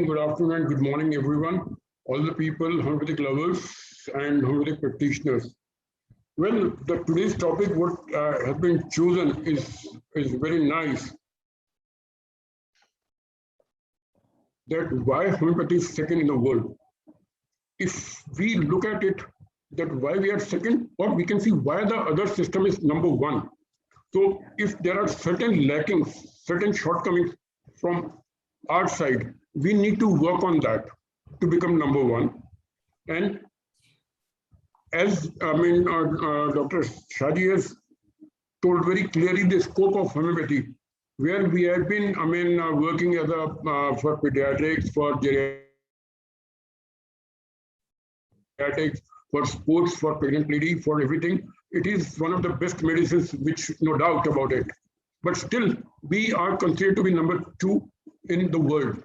Good afternoon and good morning, everyone. All the people, homeopathic lovers and homeopathic practitioners. Well, today's topic, what has been chosen, is very nice. That why homeopathy is second in the world. If we look at it, that why we are second, or we can see why the other system is number one. So, if there are certain lackings, certain shortcomings from our side, we need to work on that to become number one. And as Dr. Shaji has told very clearly the scope of homeopathy, where we have been, working as for pediatrics, for geriatrics, for sports, for pregnant lady, for everything. It is one of the best medicines, which no doubt about it. But still, we are considered to be number two in the world.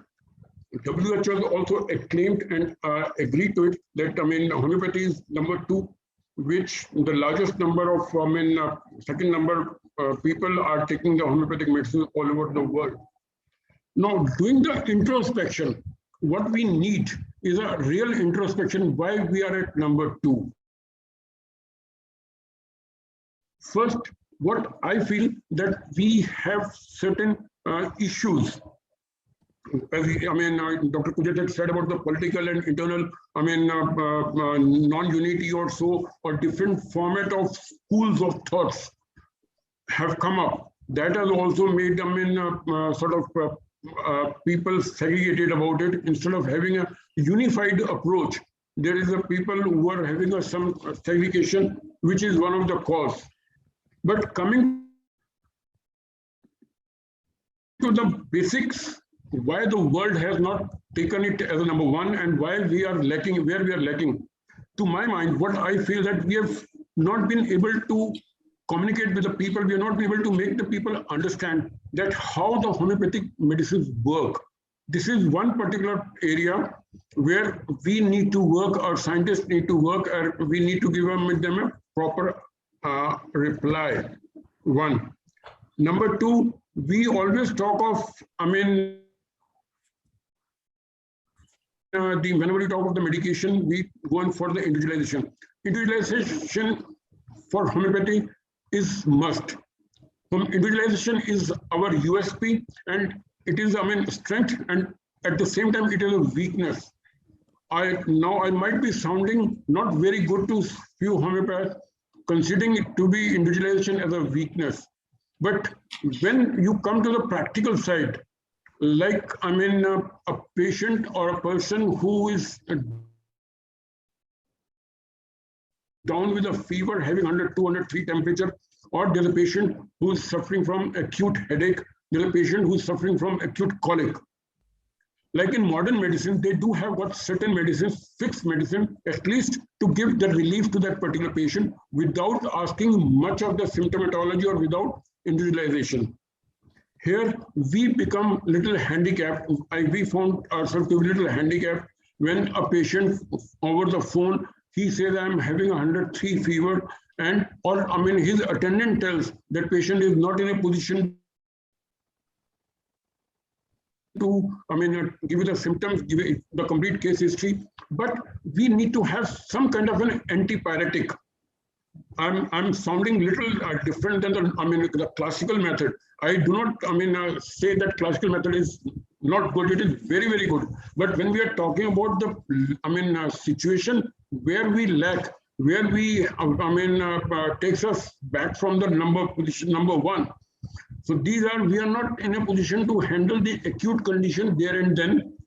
WHO has also acclaimed and agreed to it that homeopathy is number two, which the largest number of second number people are taking the homeopathic medicine all over the world. Now, doing the introspection, what we need is a real introspection why we are at number two. First, what I feel that we have certain issues. As Dr. Kujat had said about the political and internal, non-unity or so, or different format of schools of thoughts have come up. That has also made people segregated about it. Instead of having a unified approach, there is a people who are having some segregation, which is one of the cause. But coming to the basics, why the world has not taken it as a number one and why we are lacking, where we are lacking. To my mind, what I feel that we have not been able to communicate with the people, we have not been able to make the people understand that how the homeopathic medicines work. This is one particular area where we need to work, our scientists need to work, or we need to give them a proper reply. One. Number two, we always talk of, whenever we talk of the medication, we go in for the individualization. Individualization for homeopathy is must. Individualization is our USP, and it is, strength, and at the same time, it is a weakness. I might be sounding not very good to few homeopaths, considering it to be individualization as a weakness. But when you come to the practical side, like a patient or a person who is down with a fever, having 100, 200, 3 temperature, or there's a patient who is suffering from acute headache, there's a patient who is suffering from acute colic. Like in modern medicine, they do have got certain medicines, fixed medicine, at least to give the relief to that particular patient without asking much of the symptomatology or without individualization. Here, we become little handicapped. We found ourselves to be little handicapped when a patient over the phone, he says, I'm having 103 fever, and his attendant tells that patient is not in a position to give you the symptoms, give you the complete case history, but we need to have some kind of an antipyretic. I'm sounding little different than the classical method. I do not say that classical method is not good. It is very, very good. But when we are talking about the situation where we lack, where we takes us back from the position number one. So we are not in a position to handle the acute condition there and then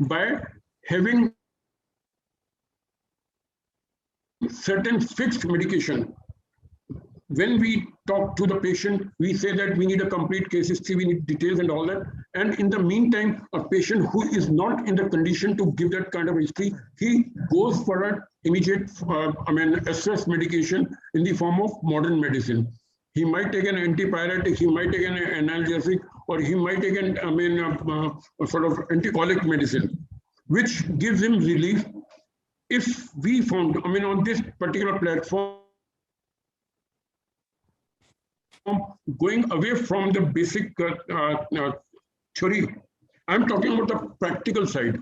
by having certain fixed medication. When we talk to the patient, we say that we need a complete case history, we need details and all that. And in the meantime, a patient who is not in the condition to give that kind of history, he goes for an immediate, SS medication in the form of modern medicine. He might take an antipyretic, he might take an analgesic, or he might take an sort of anticolic medicine, which gives him relief. If we found, on this particular platform, going away from the basic theory I'm talking about the practical side.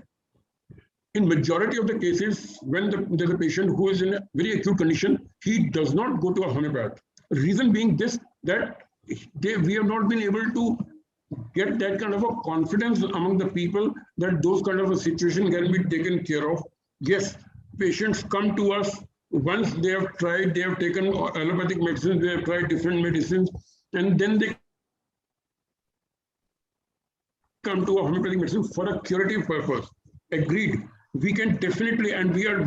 In majority of the cases, when there's a patient who is in a very acute condition, he does not go to a homeopath. Reason being this, that we have not been able to get that kind of a confidence among the people that those kind of a situation can be taken care of. Yes, patients come to us once they have tried, they have taken allopathic medicines, they have tried different medicines, and then they come to a homeopathic medicine for a curative purpose. Agreed. We can definitely, and we are,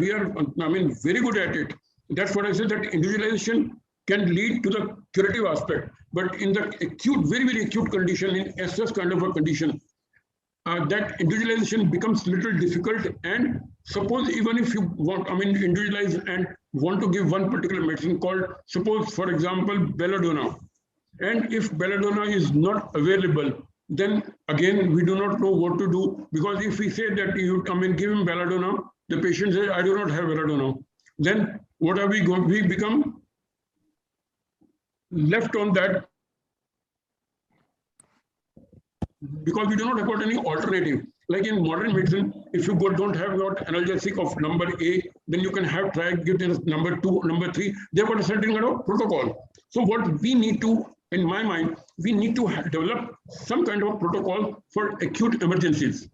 I mean, very good at it. That's what I said, that individualization can lead to the curative aspect. But in the acute, very, very acute condition, in SS kind of a condition, that individualization becomes a little difficult. And suppose even if you want, I mean, individualize and want to give one particular medicine called, suppose, for example, belladonna. And if belladonna is not available, then again, we do not know what to do, because if we say that you come and give him belladonna, the patient says, I do not have belladonna. Then what are we going? We become left on that, because we do not have got any alternative. Like in modern medicine, if you don't have got analgesic of number A, then you can have try give this number 2, number 3. They've got a certain kind of protocol. So what we need to, in my mind, we need to develop some kind of protocol for acute emergencies,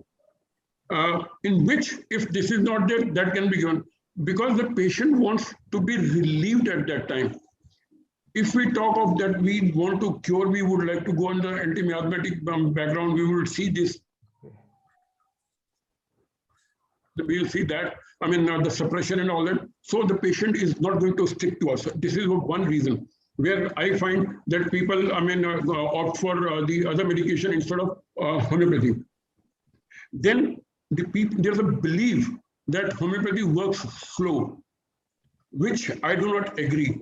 in which if this is not there, that can be given, because the patient wants to be relieved at that time. If we talk of that we want to cure, we would like to go on the anti-miasmatic background, we will see this. We will see that, I mean, the suppression and all that. So the patient is not going to stick to us. This is one reason where I find that people, I mean, opt for the other medication instead of homeopathy. Then there's a belief that homeopathy works slow, which I do not agree.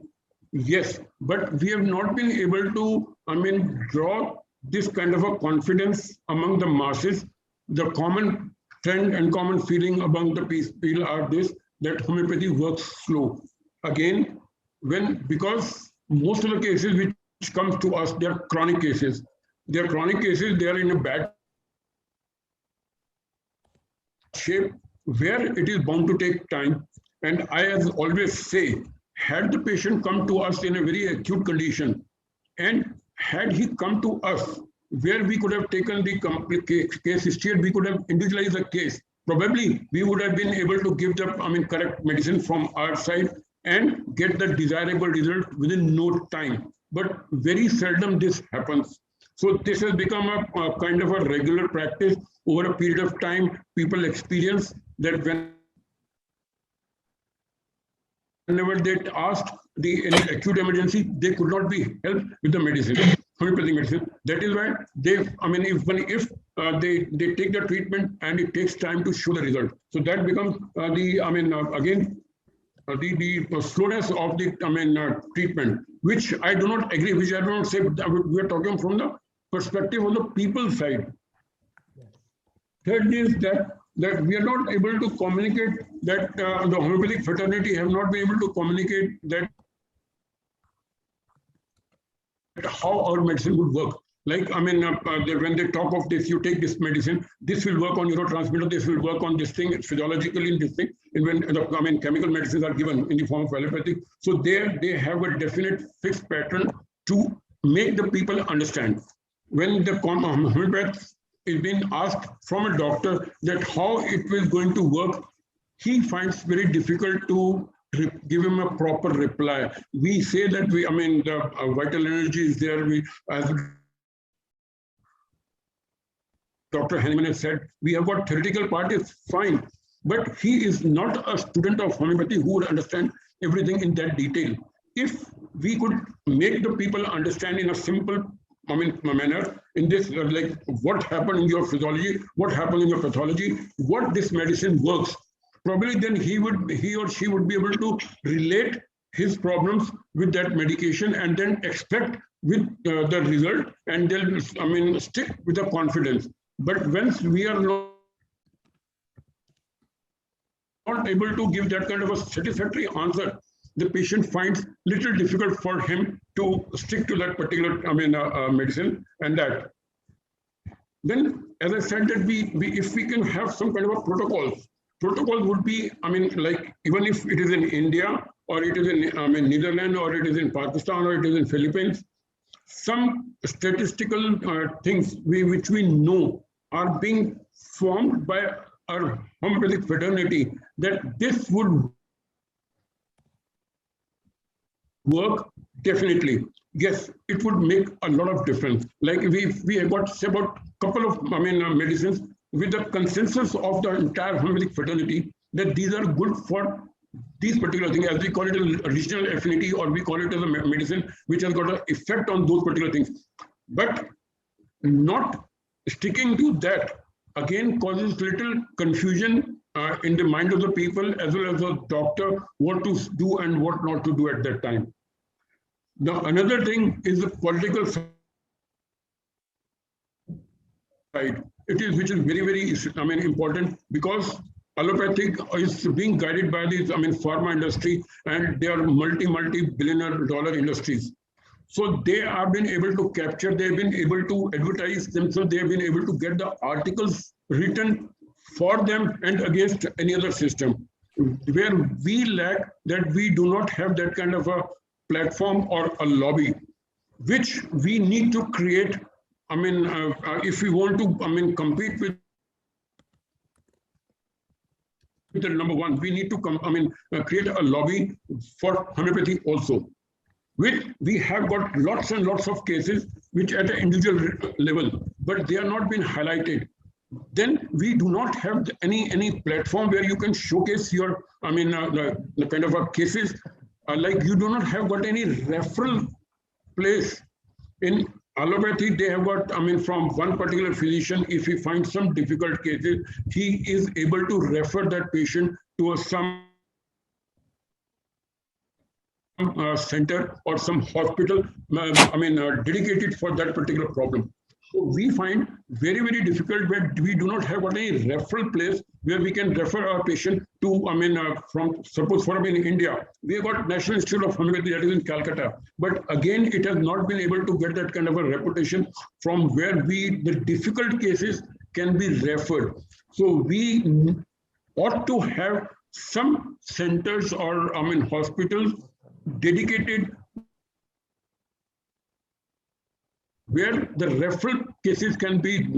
Yes, but we have not been able to, I mean, draw this kind of a confidence among the masses. The common trend and common feeling among the people are this, that homeopathy works slow. Again, because most of the cases which comes to us, they are chronic cases. They are chronic cases, they are in a bad shape where it is bound to take time. And I as always say, had the patient come to us in a very acute condition, and had he come to us where we could have taken the complete case history and we could have individualized the case, probably we would have been able to give the, I mean, correct medicine from our side and get the desirable result within no time. But very seldom this happens. So this has become a kind of a regular practice over a period of time. People experience that whenever they asked in acute emergency, they could not be helped with the medicine, homeopathic medicine. That is why they, I mean, if they take the treatment and it takes time to show the result. So that becomes again, the slowness of the, treatment, which I do not agree, which I do not say, we are talking from the perspective of the people side. Third is that we are not able to communicate, that the homeopathic fraternity have not been able to communicate that how our medicine would work. Like, when they talk of this, you take this medicine, this will work on neurotransmitter, this will work on this thing, physiologically in this thing. And when chemical medicines are given in the form of allopathic, so there they have a definite fixed pattern to make the people understand. When the homeopath is being asked from a doctor that how it is going to work, he finds very difficult to give him a proper reply. We say that the vital energy is there. As Dr. Henneman has said, we have got theoretical part is fine, but he is not a student of homeopathy who would understand everything in that detail. If we could make the people understand in a simple manner, in this, like what happened in your physiology, what happened in your pathology, what this medicine works, probably then he or she would be able to relate his problems with that medication and then expect with the result, and they'll stick with the confidence. But once we are not able to give that kind of a satisfactory answer, the patient finds little difficult for him to stick to that particular medicine. And that then as I said, that if we can have some kind of a protocol would be, I mean, like even if it is in India or it is in, I mean, Netherlands or it is in Pakistan or it is in Philippines, some statistical things which we know are being formed by our homeopathic fraternity, that this would work definitely. Yes, it would make a lot of difference. Like we have got say about couple of medicines with the consensus of the entire homeopathic fraternity that these are good for these particular things, as we call it a regional affinity, or we call it as a medicine which has got an effect on those particular things. But not sticking to that again causes little confusion in the mind of the people as well as the doctor, what to do and what not to do at that time. Now, another thing is the political side. It is which is very important, because allopathic is being guided by these pharma industry, and they are multi-billionaire dollar industries. So they have been able to capture, they've been able to advertise themselves, they've been able to get the articles written for them and against any other system. Where we lack, that we do not have that kind of a platform or a lobby, which we need to create. If we want to, compete with the number one, we need to create a lobby for homeopathy also. We have got lots and lots of cases which at an individual level, but they are not being highlighted. Then we do not have any platform where you can showcase your, the kind of cases. Like you do not have got any referral place. In allopathy, they have got, from one particular physician, if he finds some difficult cases, he is able to refer that patient to some center or some hospital, dedicated for that particular problem. So we find very difficult where we do not have any referral place where we can refer our patient to, from suppose for in India, we have got National Institute of Homeopathy that is in Calcutta. But again, it has not been able to get that kind of a reputation from where the difficult cases can be referred. So we ought to have some centers or hospitals dedicated where the referral cases can be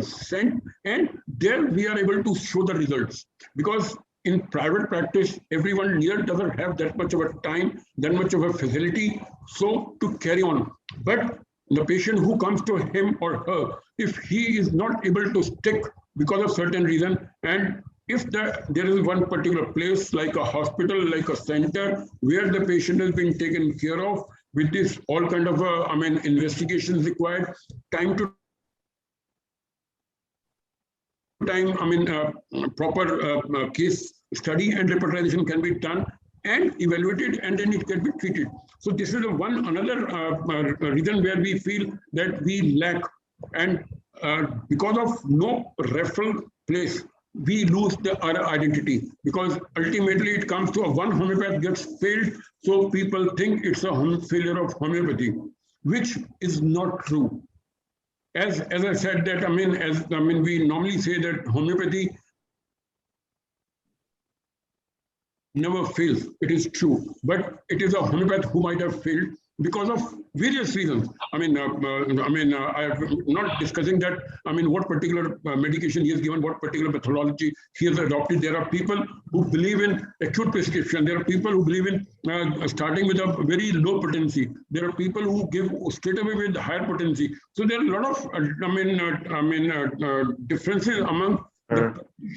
sent, and there we are able to show the results. Because in private practice, everyone here doesn't have that much of a time, that much of a facility, so to carry on. But the patient who comes to him or her, if he is not able to stick because of certain reason, and if there is one particular place like a hospital, like a center, where the patient has been taken care of, with this all kind of investigations required, time to time, proper case study and reportization can be done and evaluated, and then it can be treated. So this is another reason where we feel that we lack, and because of no referral place, we lose our identity, because ultimately it comes to one homeopath gets failed, so people think it's a failure of homeopathy, which is not true. As I said that, we normally say that homeopathy never fails. It is true, but it is a homeopath who might have failed because of various reasons. I am not discussing that, what particular medication he has given, what particular methodology he has adopted. There are people who believe in acute prescription. There are people who believe in starting with a very low potency. There are people who give straight away with higher potency. So there are a lot of, differences among.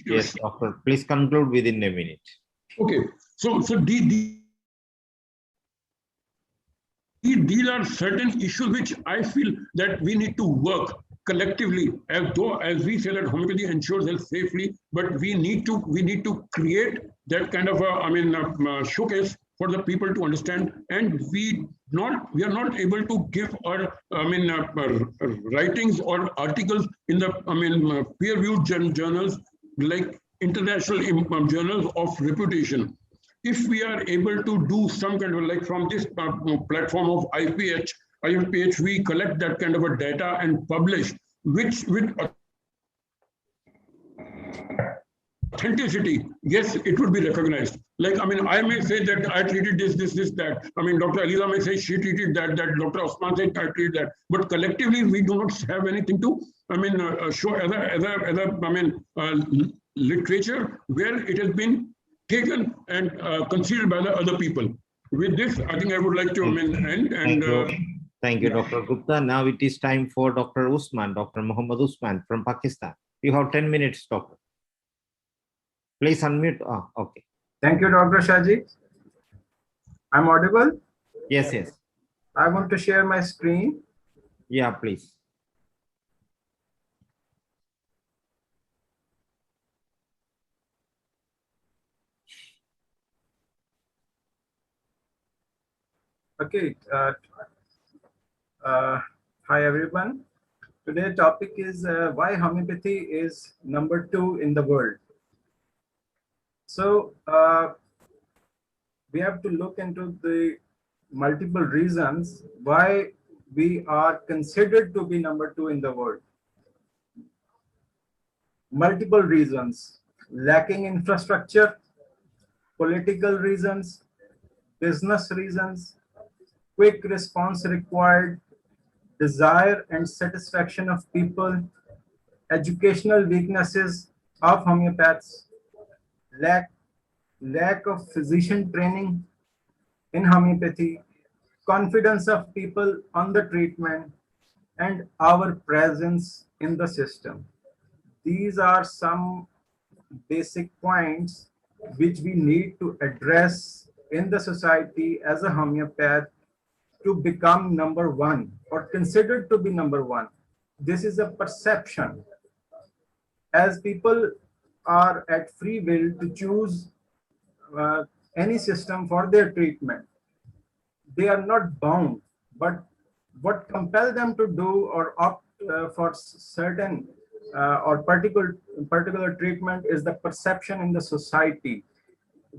Yes, doctor. Please conclude within a minute. Okay. So these are certain issues which I feel that we need to work collectively, as we say that homeopathy ensures health safely, but we need to create that kind of a showcase for the people to understand, and we are not able to give our writings or articles in the peer-reviewed journals, like international journals of reputation. If we are able to do some kind of, like from this platform of IFPH, we collect that kind of a data and publish, which with authenticity, yes, it would be recognized. Like, I mean, I may say that I treated this, that. I mean, Dr. Aliza may say she treated that, Dr. Usman said I treated that. But collectively, we do not have anything to, I mean, show literature where it has been taken and considered by the other people. With this, I think I would like to end. And thank you, Dr. Gupta. Now it is time for Dr. Usman, Dr. Muhammad Usman from Pakistan. You have 10 minutes, doctor. Please unmute. Oh, okay. Thank you, Dr. Shaji. I'm audible? Yes, yes. I want to share my screen. Yeah, please. Okay. Hi, everyone. Today's topic is why homeopathy is #2 in the world. So we have to look into the multiple reasons why we are considered to be #2 in the world. Multiple reasons: lacking infrastructure, political reasons, business reasons, quick response required, desire and satisfaction of people, educational weaknesses of homeopaths, lack of physician training in homeopathy, confidence of people on the treatment, and our presence in the system. These are some basic points which we need to address in the society as a homeopath to become #1 or considered to be #1. This is a perception. As people are at free will to choose any system for their treatment, they are not bound, but what compels them to do or opt for certain or particular treatment is the perception in the society.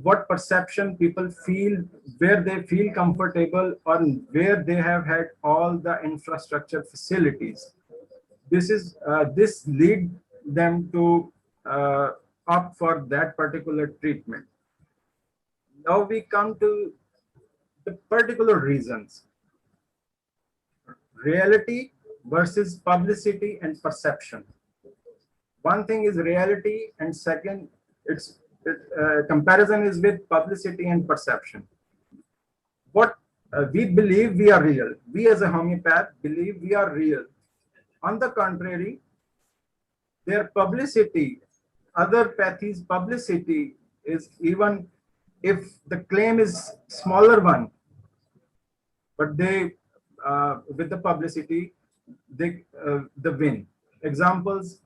What perception people feel, where they feel comfortable, or where they have had all the infrastructure facilities. This lead them to opt for that particular treatment. Now we come to the particular reasons. Reality versus publicity and perception. One thing is reality, and second, comparison is with publicity and perception. What we believe we are real. We as a homeopath believe we are real. On the contrary, their publicity, other pathies' publicity is, even if the claim is smaller one, but they with the publicity they win. Examples: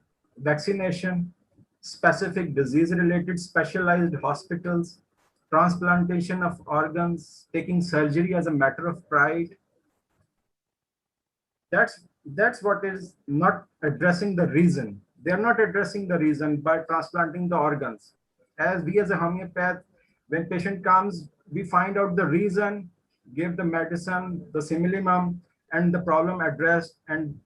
vaccination, specific disease related specialized hospitals, transplantation of organs, taking surgery as a matter of pride. That's what is not addressing the reason. They are not addressing the reason by transplanting the organs. As we as a homeopath, when patient comes, we find out the reason, give the medicine, the similimum, and the problem addressed, and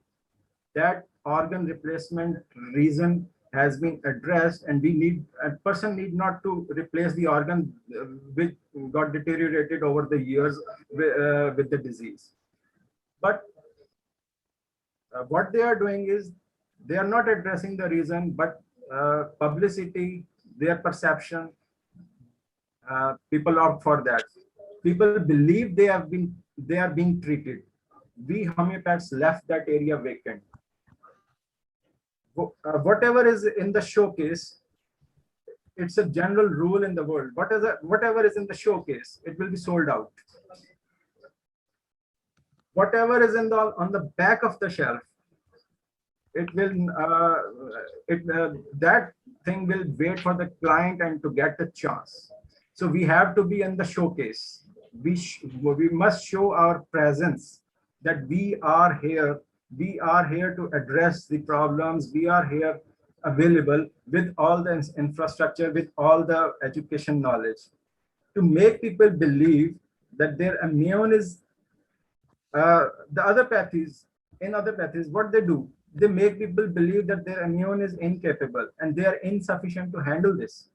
that organ replacement reason has been addressed, and a person need not to replace the organ which got deteriorated over the years with the disease. But what they are doing is they are not addressing the reason, but publicity, their perception, people opt for that. People believe they are being treated. We homeopaths left that area vacant. Whatever is in the showcase, it's a general rule in the world. Whatever is in the showcase, it will be sold out. Whatever is on the back of the shelf, it will that thing will wait for the client and to get the chance. So we have to be in the showcase. We must show our presence, that we are here. We are here to address the problems. We are here available with all the infrastructure, with all the education knowledge, to make people believe that their immune is the other pathies. In other pathies, what they do, they make people believe that their immune is incapable and they are insufficient to handle this.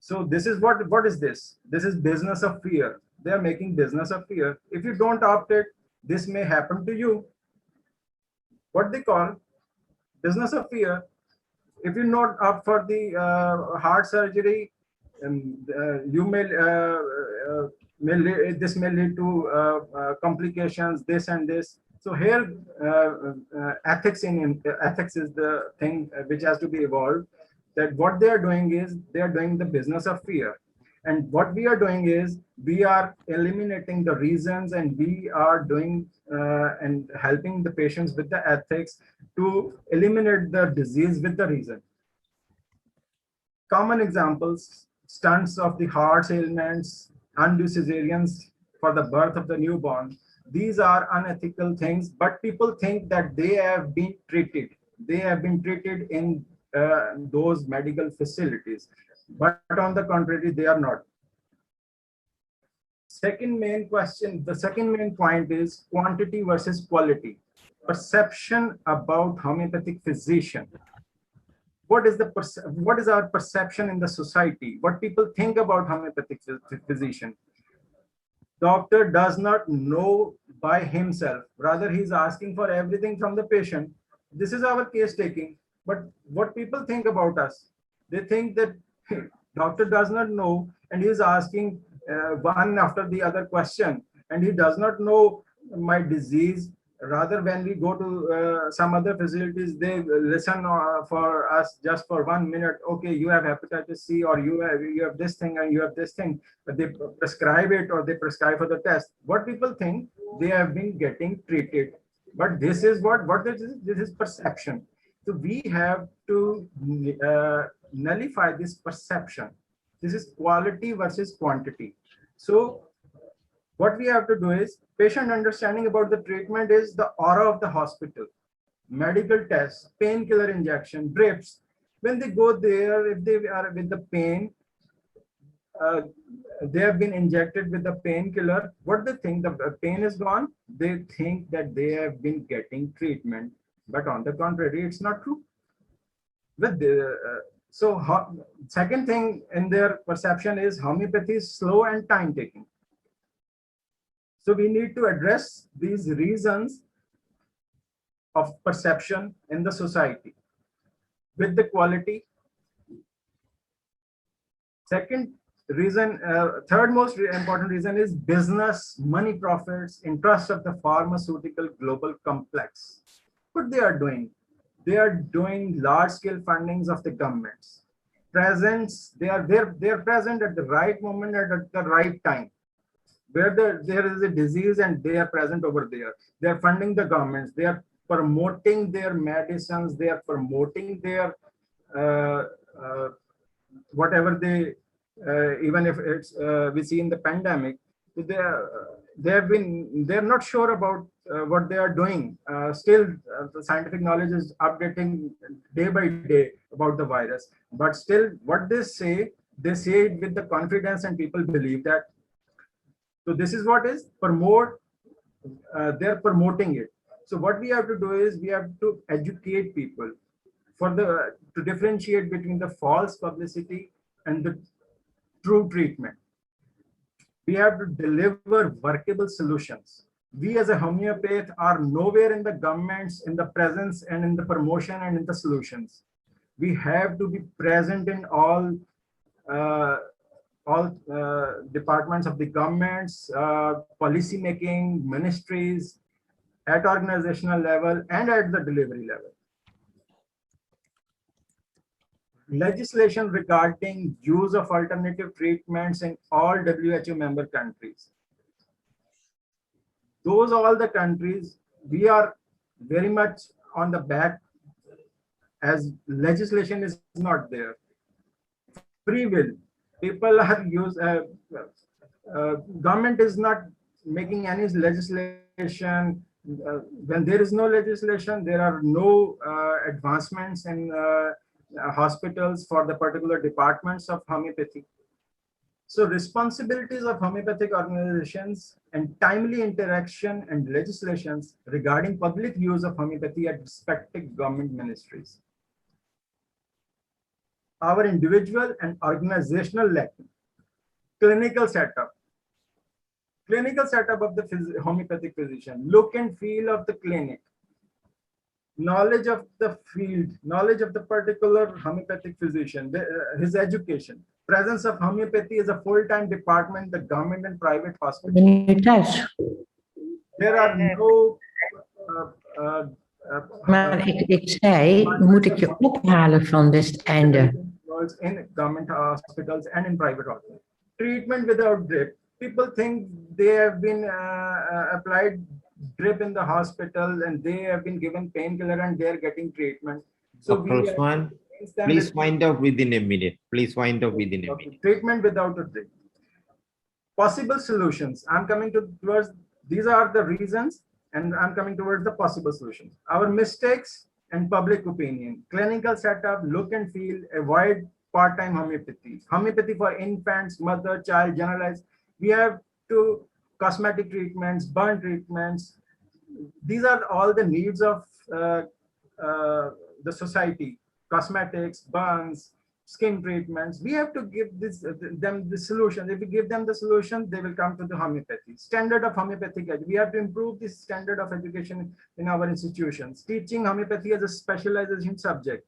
So this is what is this? This is business of fear. They are making business of fear. If you don't opt it, this may happen to you. What they call business of fear. If you not opt for the heart surgery, you this may lead to complications, this and this. So here, ethics is the thing which has to be evolved. That what they are doing is they are doing the business of fear, and what we are doing is we are eliminating the reasons, and we are doing and helping the patients with the ethics to eliminate the disease with the reason. Common examples: stunts of the heart ailments, undue cesareans for the birth of the newborn. These are unethical things, but people think that they have been treated. They have been treated in those medical facilities, but on the contrary, they are not. Second main question, the second main point is quantity versus quality. Perception about homeopathic physician. What is our perception in the society? What people think about homeopathic physician? Doctor does not know by himself. Rather, he's asking for everything from the patient. This is our case taking. But what people think about us, they think that doctor does not know, and he is asking one after the other question, and he does not know my disease. Rather, when we go to some other facilities, they listen for us just for 1 minute. Okay, you have hepatitis C, or you have this thing, and you have this thing. But they prescribe it, or they prescribe for the test. What people think, they have been getting treated. But this is what this is perception. So we have to nullify this perception. This is quality versus quantity. So what we have to do is patient understanding about the treatment is the aura of the hospital, medical tests, painkiller injection, drips. When they go there, if they are with the pain, they have been injected with the painkiller. What they think, the pain is gone. They think that they have been getting treatment, but on the contrary, it's not true. With the, second thing in their perception is homeopathy is slow and time taking. So we need to address these reasons of perception in the society with the quality. Second reason, third most important reason is business, money, profits, interest of the pharmaceutical global complex. What they are doing large-scale fundings of the governments. Presence, they are present at the right moment and at the right time. Where there is a disease and they are present over there. They are funding the governments. They are promoting their medicines. They are promoting their whatever they, even if it's we see in the pandemic, they're not sure about what they are doing. Still, the scientific knowledge is updating day by day about the virus. But still, what they say it with the confidence, and people believe that. So this is what is promote. They're promoting it. So what we have to do is we have to educate people to differentiate between the false publicity and the true treatment. We have to deliver workable solutions. We as a homeopath are nowhere in the governments, in the presence and in the promotion and in the solutions. We have to be present in all departments of the governments, policy making, ministries, at organizational level and at the delivery level. Legislation regarding use of alternative treatments in all WHO member countries. Those all the countries, we are very much on the back as legislation is not there. Free will. People are government is not making any legislation. When there is no legislation, there are no advancements in hospitals for the particular departments of homeopathy. So responsibilities of homeopathic organizations and timely interaction and legislations regarding public use of homeopathy at respective government ministries. Our individual and organizational lacking. Clinical setup. Clinical setup of the homeopathic physician. Look and feel of the clinic. Knowledge of the field, knowledge of the particular homeopathic physician, his education. Presence of homeopathy is a full-time department, the government and private hospitals. There are no Maar ik zei, moet ik je ophalen van dit einde? In government hospitals and in private hospitals. Treatment without drip. People think they have been applied drip in the hospital and they have been given painkiller and they are getting treatment. So Dr. Usman, please wind up within a minute. Please wind up within a minute. Treatment without a drip. Possible solutions. I'm coming towards, these are the reasons and I'm coming towards the possible solutions. Our mistakes and public opinion. Clinical setup, look and feel, avoid part-time homeopathy. Homeopathy for infants, mother, child, generalized. We have to cosmetic treatments, burn treatments. These are all the needs of the society. Cosmetics, burns, skin treatments. We have to give them the solution. If we give them the solution, they will come to the homeopathy. Standard of homeopathic education. We have to improve the standard of education in our institutions. Teaching homeopathy as a specialization subject.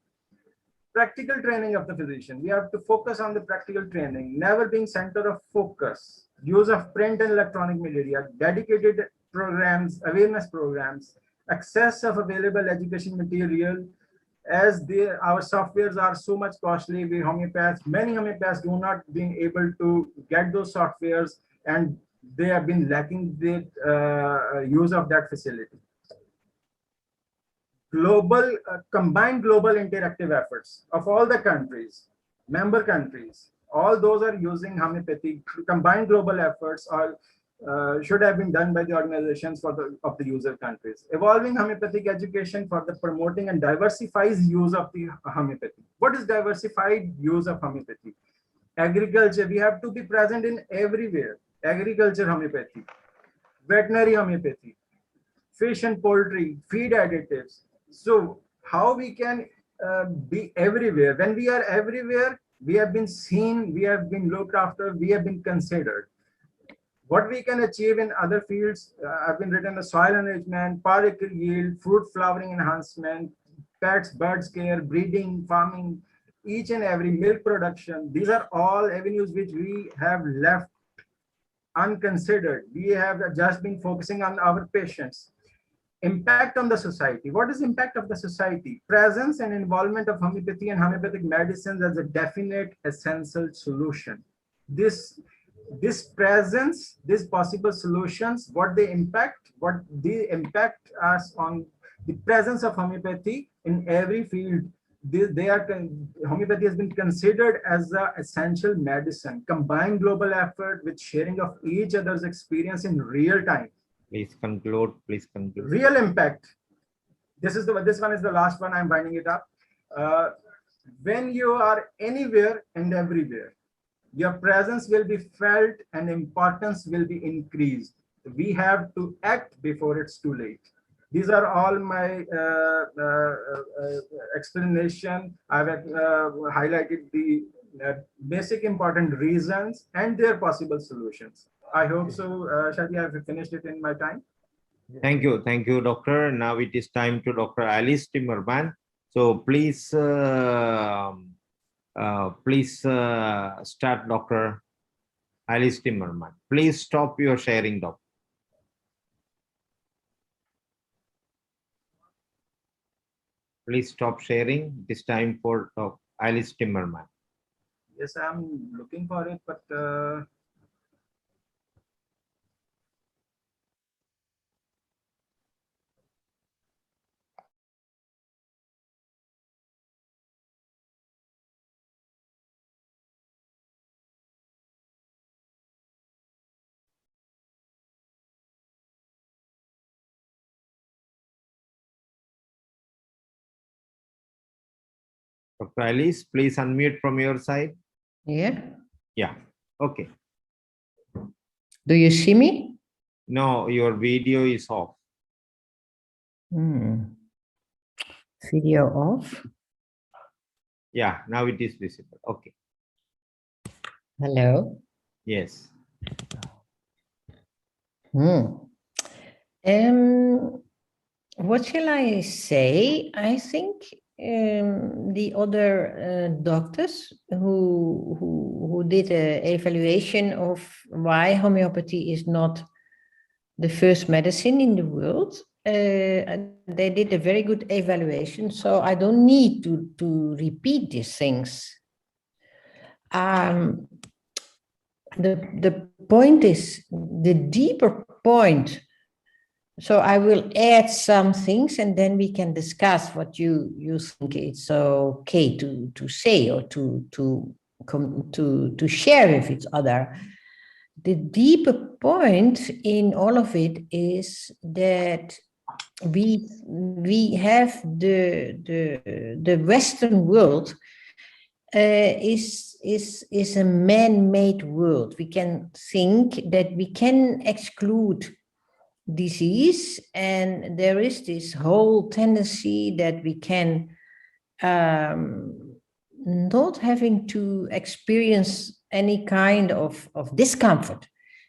Practical training of the physician. We have to focus on the practical training, never being center of focus. Use of print and electronic media, dedicated programs, awareness programs, access of available education material. As our softwares are so much costly, many homeopaths do not being able to get those softwares and they have been lacking the use of that facility. Global, combined global interactive efforts of all the countries, member countries, all those are using homeopathy. Combined global efforts are should have been done by the organizations of the user countries. Evolving homeopathic education for the promoting and diversifies use of the homeopathy. What is diversified use of homeopathy? Agriculture, we have to be present in everywhere. Agriculture homeopathy, veterinary homeopathy, fish and poultry, feed additives. So how we can be everywhere? When we are everywhere, we have been seen, we have been looked after, we have been considered. What we can achieve in other fields, I've been written the soil enrichment, per acre yield, fruit flowering enhancement, pets, birds care, breeding, farming, each and every milk production. These are all avenues which we have left unconsidered. We have just been focusing on our patients. Impact on the society. What is impact of the society? Presence and involvement of homeopathy and homeopathic medicines as a definite essential solution. This presence, these possible solutions, what they impact us on the presence of homeopathy in every field. Homeopathy has been considered as an essential medicine. Combined global effort with sharing of each other's experience in real time. Please conclude. Please conclude. Real impact. This one is the last one. I'm winding it up. When you are anywhere and everywhere, your presence will be felt and importance will be increased. We have to act before it's too late. These are all my explanation. I've highlighted the basic important reasons and their possible solutions. I hope so, Shadi, I've finished it in my time. Thank you, doctor. Now it is time to Dr. Alize Timmerman. So please, start, Dr. Alize Timmerman. Please stop your sharing, doctor. Please stop sharing. It is time for Dr. Alize Timmerman. Yes, I'm looking for it, but Dr. Alize, please unmute from your side. Yeah. Yeah. Okay. Do you see me? No, your video is off. Video off. Yeah, now it is visible. Okay. Hello. Yes. What shall I say? I think the other doctors who did an evaluation of why homeopathy is not the first medicine in the world, they did a very good evaluation. So I don't need to repeat these things. The point is, the deeper point. So I will add some things, and then we can discuss what you think it's okay to say or to share with each other. The deeper point in all of it is that we have the Western world is a man-made world. We can think that we can exclude disease, and there is this whole tendency that we can not having to experience any kind of discomfort.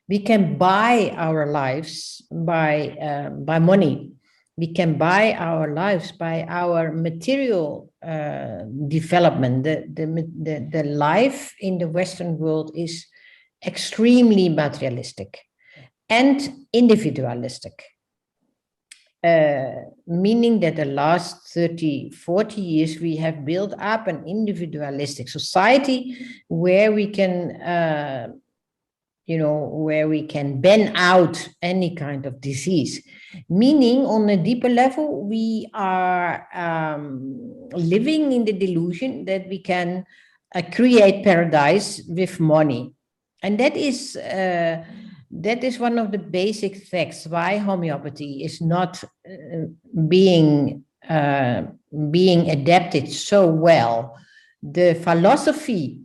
We can buy our lives by money. We can buy our lives by our material development. The life in the Western world is extremely materialistic and individualistic, meaning that the last 30, 40 years, we have built up an individualistic society where we can, where we can ban out any kind of disease, meaning on a deeper level, we are living in the delusion that we can create paradise with money. And that is one of the basic facts why homeopathy is not being adapted so well. The philosophy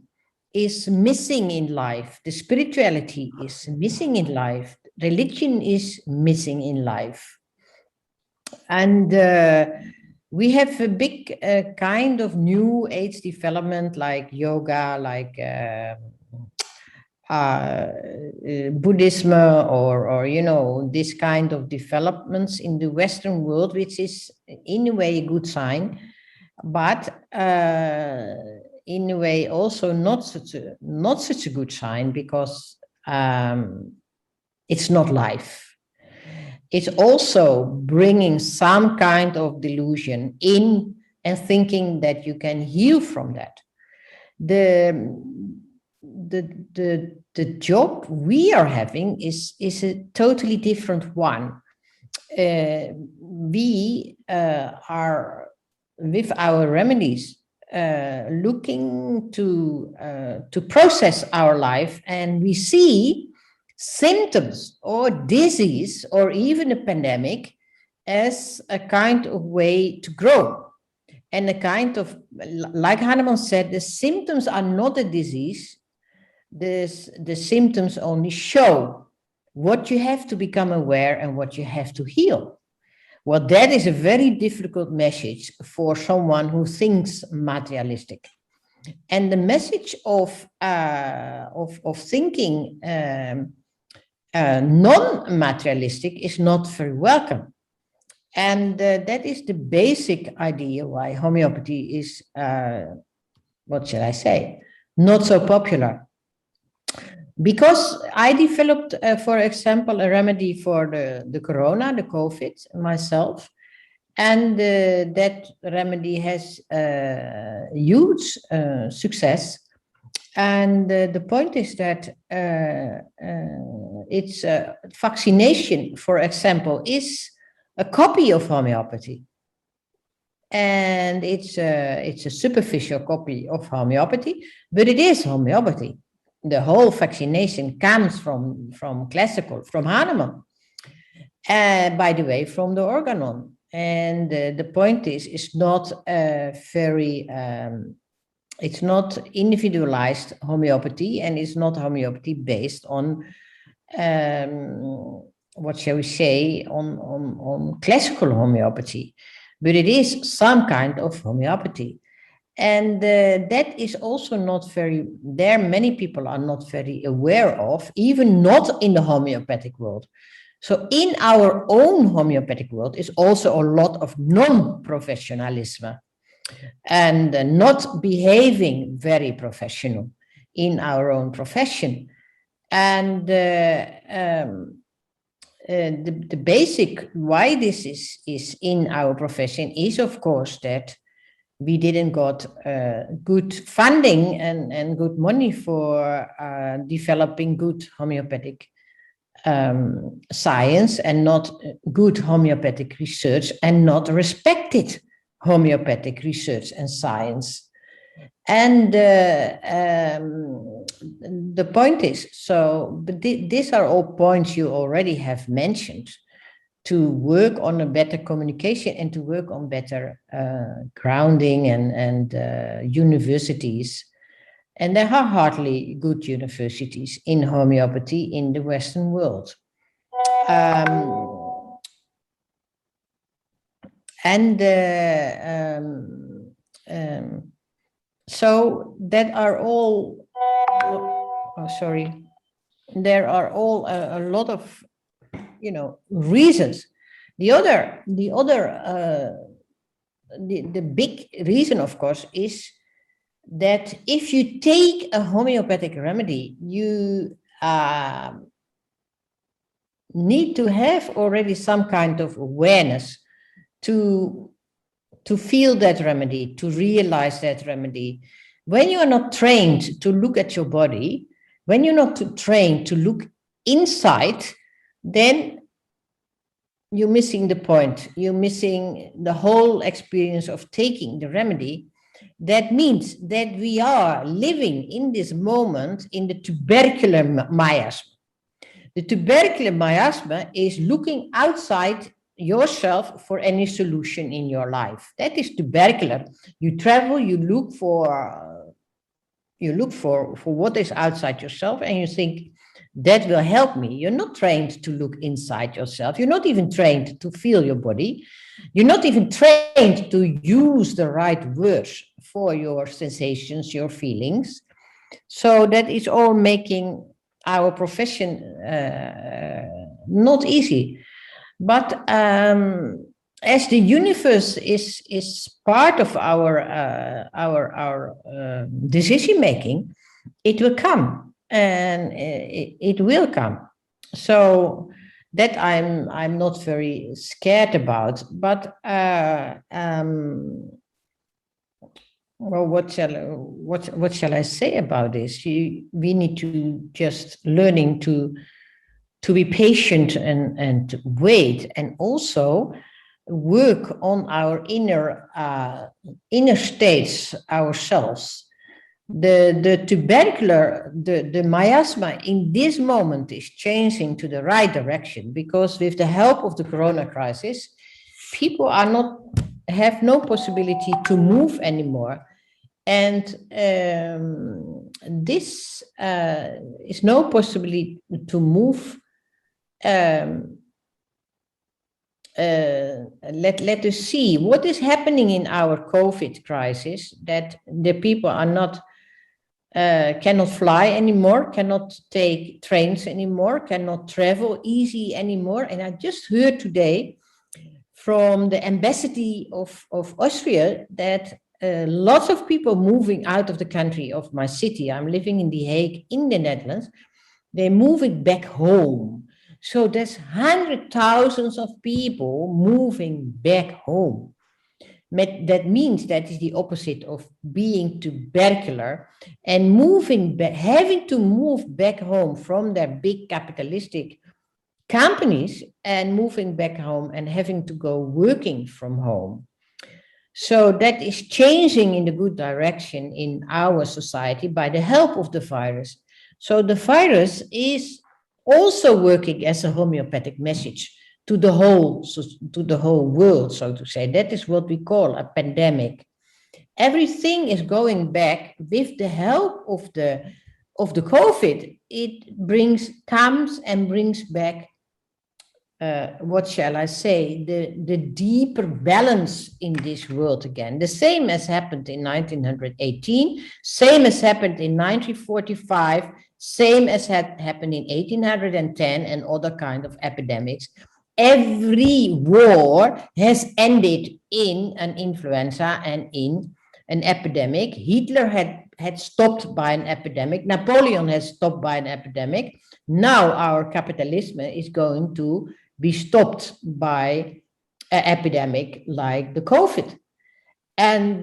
is missing in life. The spirituality is missing in life. Religion is missing in life. And we have a big kind of new age development like yoga, like Buddhism or this kind of developments in the Western world, which is in a way a good sign, but in a way also not such a good sign, because it's not life. It's also bringing some kind of delusion in and thinking that you can heal from that. The job we are having is a totally different one. We are, with our remedies, looking to process our life, and we see symptoms or disease or even a pandemic as a kind of way to grow. And a kind of, like Hahnemann said, the symptoms are not a disease. The symptoms only show what you have to become aware and what you have to heal. Well, that is a very difficult message for someone who thinks materialistic. And the message of thinking non-materialistic is not very welcome. And that is the basic idea why homeopathy is, what shall I say, not so popular. Because I developed, for example, a remedy for the corona, the COVID, myself. And that remedy has huge success. And the point is that it's vaccination, for example, is a copy of homeopathy. And it's a superficial copy of homeopathy, but it is homeopathy. The whole vaccination comes from classical, from Hahnemann, by the way, from the organon. And the point is not very It's not individualized homeopathy, and it's not homeopathy based on, what shall we say, on classical homeopathy, but it is some kind of homeopathy. And that is also not very, there many people are not very aware of, even not in the homeopathic world. So in our own homeopathic world is also a lot of non-professionalism and not behaving very professional in our own profession. And the basic why this is in our profession is, of course, that we didn't got good funding and good money for developing good homeopathic science, and not good homeopathic research, and not respected homeopathic research and science. And the point is, so, but these are all points you already have mentioned, to work on a better communication and to work on better grounding and universities. And there are hardly good universities in homeopathy in the Western world. So that are all, there are all a lot of, reasons. The big reason, of course, is that if you take a homeopathic remedy, you need to have already some kind of awareness to feel that remedy, to realize that remedy. When you are not trained to look at your body, when you're not trained to look inside, then you're missing the point. You're missing the whole experience of taking the remedy. That means that we are living in this moment in the tubercular miasma. The tubercular miasma is looking outside yourself for any solution in your life. That is tubercular. You travel, you look for what is outside yourself, and you think that will help me. You're not trained to look inside yourself. You're not even trained to feel your body. You're not even trained to use the right words for your sensations, your feelings. So that is all making our profession not easy. But as the universe is part of our decision making, it will come, and it will come. So that I'm not very scared about. But well, what shall I say about this? We need to just learning to be patient and wait, and also work on our inner states ourselves. The tubercular, the miasma in this moment is changing to the right direction, because with the help of the corona crisis, people have no possibility to move anymore. And this is no possibility to move. Let us see what is happening in our COVID crisis, that the people are not cannot fly anymore, cannot take trains anymore, cannot travel easy anymore. And I just heard today from the embassy of Austria that lots of people moving out of the country, of my city. I'm living in The Hague in the Netherlands. They're moving back home. So there's hundreds of thousands of people moving back home. That means that is the opposite of being tubercular, and moving back, having to move back home from their big capitalistic companies, and moving back home and having to go working from home. So that is changing in the good direction in our society by the help of the virus. So the virus is also working as a homeopathic message to the whole world, so to say. That is what we call a pandemic. everything is going back with the help of the COVID. It comes and brings back, what shall I say, the deeper balance in this world again. The same as happened in 1918, same as happened in 1945, same as had happened in 1810 and other kind of epidemics. Every war has ended in an influenza and in an epidemic. Hitler had stopped by an epidemic. Napoleon has stopped by an epidemic. Now our capitalism is going to be stopped by an epidemic like the COVID. And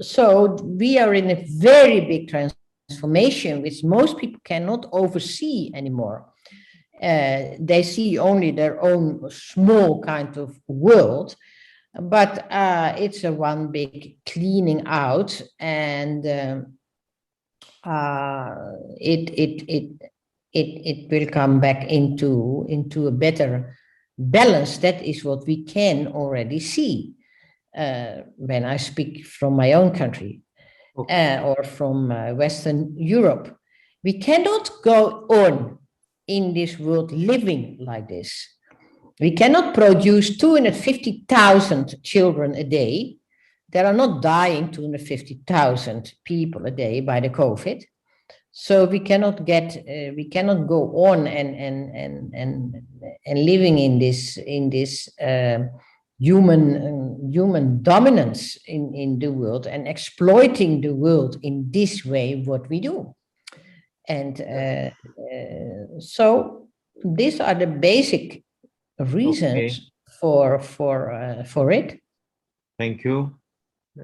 so we are in a very big transformation, which most people cannot oversee anymore. They see only their own small kind of world, but it's a one big cleaning out, and it will come back into a better balance. That is what we can already see when I speak from my own country, or from Western Europe. We cannot go on in this world living like this. We cannot produce 250,000 children a day. There are not dying 250,000 people a day by the COVID. So we cannot go on and living in this human dominance in the world and exploiting the world in this way, what we do. And so these are the basic reasons for it. Thank you.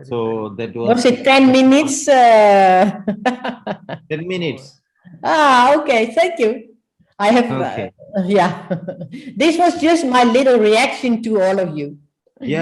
So that was it 10 minutes? 10 minutes. Okay, thank you. I have, yeah. This was just my little reaction to all of you. Yeah.